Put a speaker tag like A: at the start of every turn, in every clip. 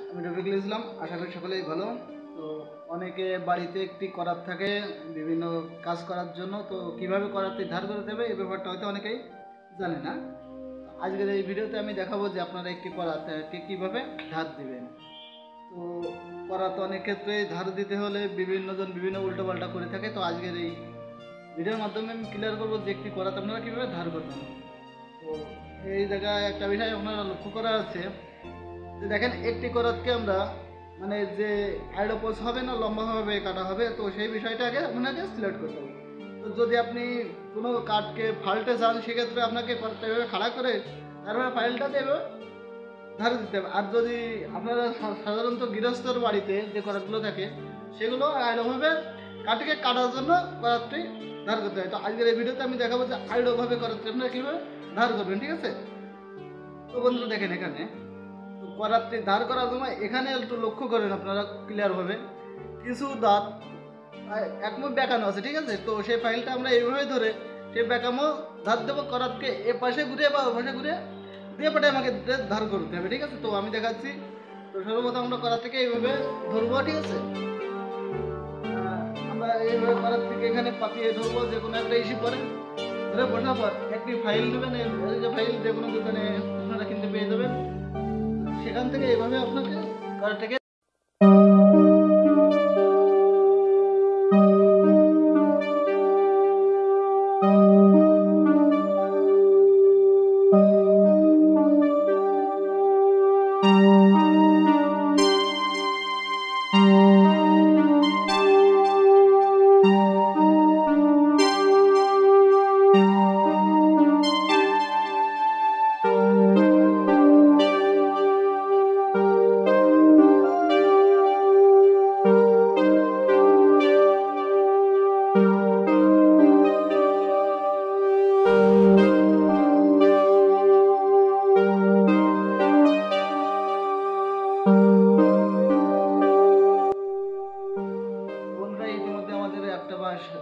A: আমি রফিকুল ইসলাম। আশা করি সকলেই ভালো। তো অনেকে বাড়িতে একটি করাত থাকে বিভিন্ন কাজ করার জন্য, তো কিভাবে করাতটি ধার করতে হবে এই ব্যাপারটা হয়তো অনেকেই জানে না। আজকের এই ভিডিওতে আমি দেখাবো যে আপনারা একটি করাতকে কীভাবে ধার দিবেন। তো করাত অনেক ক্ষেত্রে ধার দিতে হলে বিভিন্নজন বিভিন্ন উল্টোপাল্টা করে থাকে। তো আজকের এই ভিডিওর মাধ্যমে আমি ক্লিয়ার করবো যে একটি করাত আপনারা কীভাবে ধার করবেন। তো এই জায়গায় একটা বিষয় আপনারা লক্ষ্য করা আছে যে দেখেন, একটি করাতকে আমরা মানে যে আইডোপোজ হবে না লম্বাভাবে কাটা হবে, তো সেই বিষয়টাকে আপনাকে সিলেক্ট করতে হবে। তো যদি আপনি কোনো কাঠকে ফাল্টে চান, সেক্ষেত্রে আপনাকে করাতটা এভাবে খাড়া করে তারপরে ফাইলটাতে এভাবে ধারে দিতে হবে। আর যদি আপনারা সাধারণত গৃহস্থর বাড়িতে যে করাতগুলো থাকে সেগুলো আইডোভাবে কাঠকে কাটার জন্য করাতটি ধার করতে হয়। তো আজকের এই ভিডিওতে আমি দেখাবো যে আইডোভাবে করাতটি আপনারা কীভাবে ধার করবেন, ঠিক আছে? তো বন্ধুরা দেখেন, এখানে করাতটি ধার করার সময় এখানে একটু লক্ষ্য করেন আপনারা ক্লিয়ারভাবে, কিছু দাঁত একমুখ বেঁকানো আছে, ঠিক আছে? তো সেই ফাইলটা আমরা এইভাবে ধরে সেই বেঁকামো ধার দেবো, করাতকে এ পাশে ঘুরে বা ও পাশে ঘুরে দিয়ে পাটে আমাকে ধার করতে হবে, ঠিক আছে? তো আমি দেখাচ্ছি। তো সর্বপ্রথম আমরা করাত থেকে এইভাবে ধরবো, ঠিক আছে? আমরা এইভাবে করাত থেকে এখানে পাতিয়ে ধরবো, যে কোনো একটা ইস্যু করে ধরে বসার পর একটি ফাইল নেবেন। এই যে ফাইল যে কোনো দোকানে আপনারা কিনতে পেয়ে যাবেন, সেখান থেকে এইভাবে আপনাকে করাতটাকে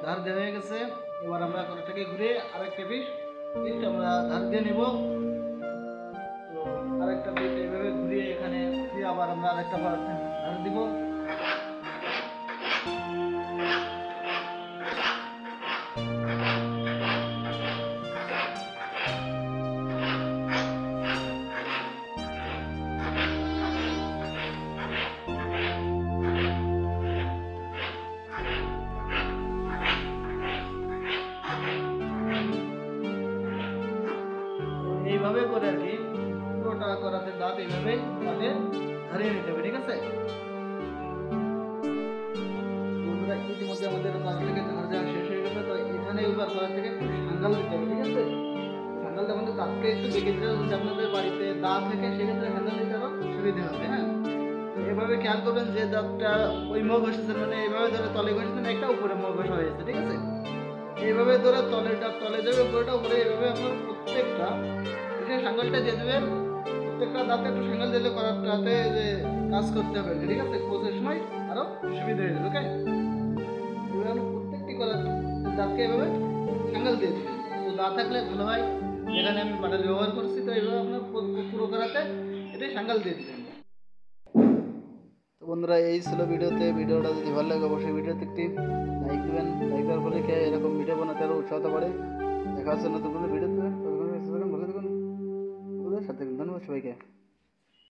A: ধার দেওয়া হয়ে গেছে। এবার আমরা করাটাকে ঘুরে আরেকটা পিস আমরা ধার দিয়ে নিব। তো আরেকটা পিস এইভাবে ঘুরিয়ে এখানে আবার আমরা আরেকটা ধার দিব। এইভাবে করে আর কি পুরোটা করাতে দাঁত এইভাবে আমাদের ধরিয়ে নিতে হবে, ঠিক আছে? বন্ধুরা, ইতিমধ্যে আমাদের করাত থেকে ধার দেওয়া শেষ হয়ে গেছে। তো এখানে এবার করাত থেকে একটু সাঙ্গাল দিতে হবে, ঠিক আছে? সাঙ্গালটা আমাদের দাঁতকে একটু দেখে দিতে হবে। যদি আপনাদের বাড়িতে দাঁত থেকে সেক্ষেত্রে সাঙ্গাল দিতে আরও সুবিধা হবে। হ্যাঁ, তো এভাবে খেয়াল করবেন যে দাঁতটা ওই মুখ ঘষেছেন, মানে এইভাবে ধরে তলে ঘষেছেন, একটা উপরে মুখ ঘষা হয়েছে, ঠিক আছে? এইভাবে ধরে তলেটা তলে যাবে, উপরেটা উপরে, এইভাবে আপনার প্রত্যেকটা সাঙ্গালটা দিয়ে দেবেন। প্রত্যেকটা দাঁতে একটু সাঙ্গাল দিলে করাতটাতে যে কাজ করতে হবে, ঠিক আছে? কোচের সময় আরো সুবিধা হয়ে যাবে। ওকে, এভাবে প্রত্যেকটি করাত দাঁতকে এভাবে সাঙ্গাল দিয়ে দেবেন। তো দাঁত থাকলে ভালো হয়, যেখানে আমি বাটার ব্যবহার করছি। তো এইভাবে আপনার পুরো করাতে এটাই সাঙ্গাল দিয়ে দেবেন। তো বন্ধুরা, এই ছিল ভিডিওটা যদি ভালো লাগে অবশ্যই ভিডিওতে একটি লাইক দেবেন। লাইক দেওয়ার ফলে এরকম ভিডিও বানাতে আরও উৎসাহতা বাড়ে। দেখা হচ্ছে নতুন কোনো ভিডিওতে। ভালো থাকুন, সাথে থাকুন। ধন্যবাদ সবাইকে।